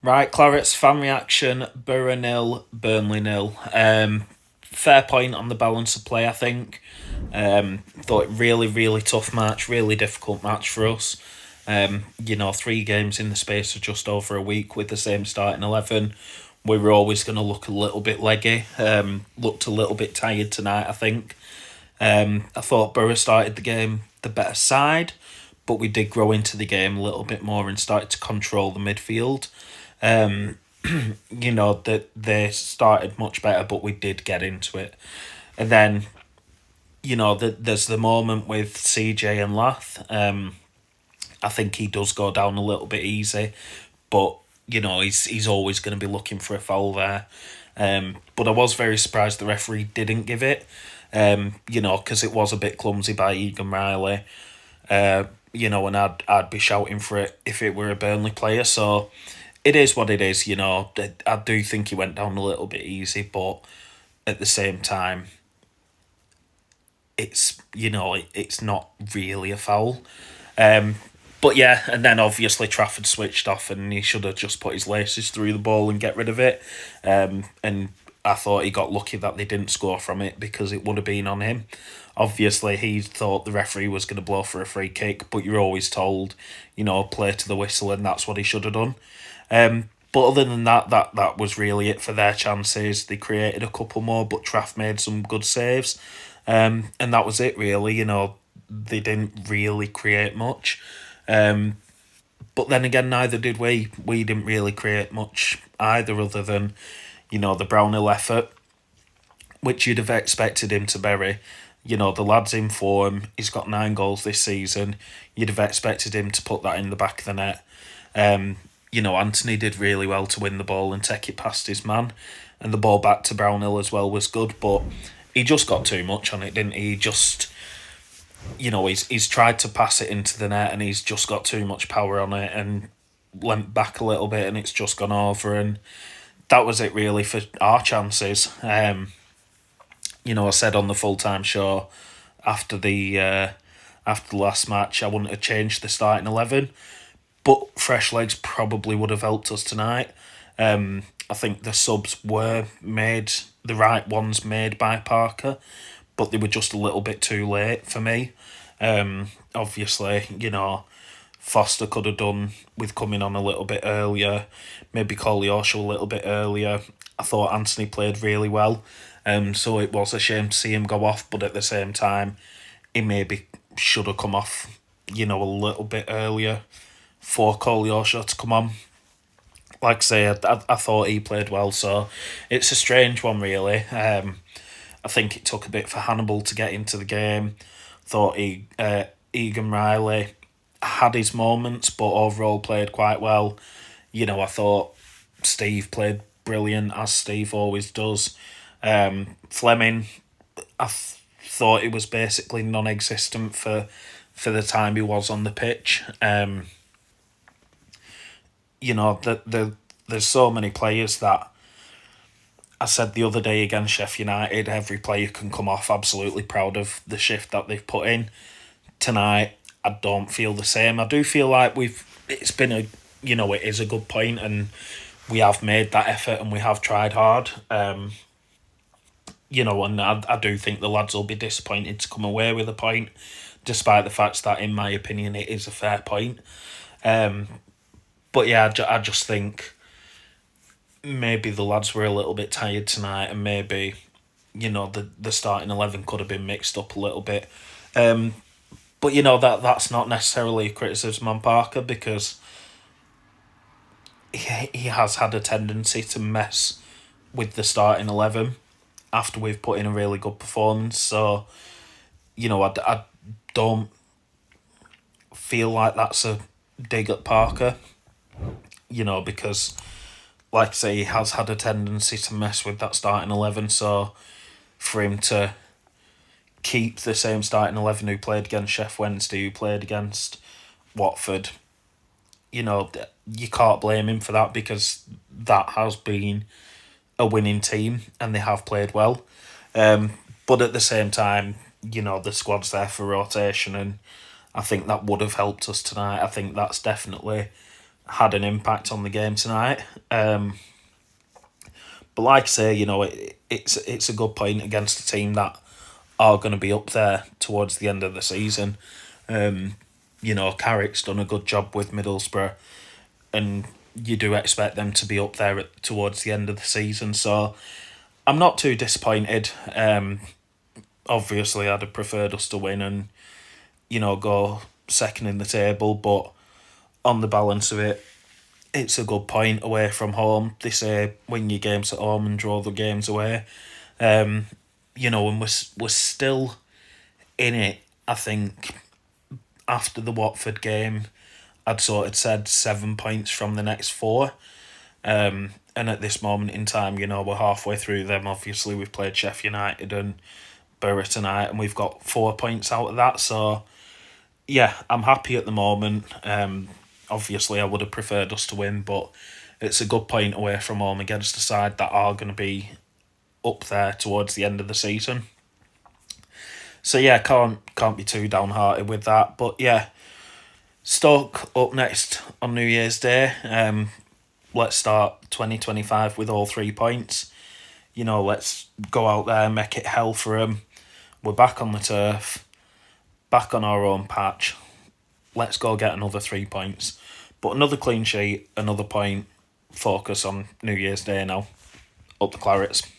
Right, Clarets, fan reaction, Borough nil, Burnley nil. Fair point on the balance of play, I think. Thought really, really tough match, really difficult match for us. 3 games in the space of just over a week with the same starting 11. We were always going to look a little bit leggy, looked a little bit tired tonight, I think. I thought Borough started the game the better side, but we did grow into the game a little bit more and started to control the midfield. Um, that they started much better, but we did get into it. And then, there's the moment with CJ and Lath. I think he does go down a little bit easy, but he's always going to be looking for a foul there. But I was very surprised the referee didn't give it. Because it was a bit clumsy by Egan Riley. And I'd be shouting for it if it were a Burnley player. So it is what it is. I do think he went down a little bit easy, but at the same time, it's not really a foul. But yeah, and then obviously Trafford switched off and he should have just put his laces through the ball and get rid of it. And I thought he got lucky that they didn't score from it because it would have been on him. Obviously, he thought the referee was going to blow for a free kick, but you're always told, play to the whistle, and that's what he should have done. But other than that was really it for their chances. They created a couple more, but Traff made some good saves. And that was it, really. They didn't really create much. But then again, neither did we. We didn't really create much either, other than, the Brownhill effort, which you'd have expected him to bury. The lad's in form. He's got 9 goals this season. You'd have expected him to put that in the back of the net. Anthony did really well to win the ball and take it past his man. And the ball back to Brownhill as well was good, but he just got too much on it, didn't he? He just, he's tried to pass it into the net and he's just got too much power on it and went back a little bit and it's just gone over, and that was it really for our chances. I said on the full-time show after the last match I wouldn't have changed the starting 11, but fresh legs probably would have helped us tonight. I think the subs were made, the right ones made by Parker, but they were just a little bit too late for me. Obviously, Foster could have done with coming on a little bit earlier, maybe Koleosho a little bit earlier. I thought Anthony played really well, so it was a shame to see him go off, but at the same time, he maybe should have come off, a little bit earlier for Koleosho to come on. Like I say, I thought he played well, so it's a strange one, really. I think it took a bit for Hannibal to get into the game. Thought Egan Riley had his moments, but overall played quite well. I thought Steve played brilliant, as Steve always does. Fleming, thought it was basically non-existent for the time he was on the pitch. There's so many players that I said the other day against Sheffield United, every player can come off absolutely proud of the shift that they've put in. Tonight, I don't feel the same. I do feel like it's been it is a good point and we have made that effort and we have tried hard. And I do think the lads will be disappointed to come away with a point, despite the fact that, in my opinion, it is a fair point. But yeah, I just think maybe the lads were a little bit tired tonight and maybe, the starting 11 could have been mixed up a little bit. But, that's not necessarily a criticism on Parker, because he has had a tendency to mess with the starting 11 after we've put in a really good performance. So, I don't feel like that's a dig at Parker, because, like I say, he has had a tendency to mess with that starting 11. So for him to keep the same starting 11 who played against Sheff Wednesday, who played against Watford, you can't blame him for that, because that has been a winning team and they have played well. But at the same time, the squad's there for rotation, and I think that would have helped us tonight. I think that's definitely had an impact on the game tonight. But like I say, it's a good point against a team that are going to be up there towards the end of the season. Carrick's done a good job with Middlesbrough, and you do expect them to be up there towards the end of the season. So I'm not too disappointed. Obviously, I'd have preferred us to win and go second in the table, but on the balance of it, it's a good point away from home. They say win your games at home and draw the games away. And we're still in it. I think after the Watford game, I'd sort of said 7 points from the next four. And at this moment in time, we're halfway through them. Obviously, we've played Sheffield United and Borough tonight, and we've got 4 points out of that. So, yeah, I'm happy at the moment. Obviously, I would have preferred us to win, but it's a good point away from home against a side that are going to be up there towards the end of the season. So yeah, can't be too downhearted with that. But yeah, Stoke up next on New Year's Day. Let's start 2025 with all 3 points. Let's go out there and make it hell for them. We're back on the turf, back on our own patch. Let's go get another 3 points. But another clean sheet, another point. Focus on New Year's Day now. Up the Clarets.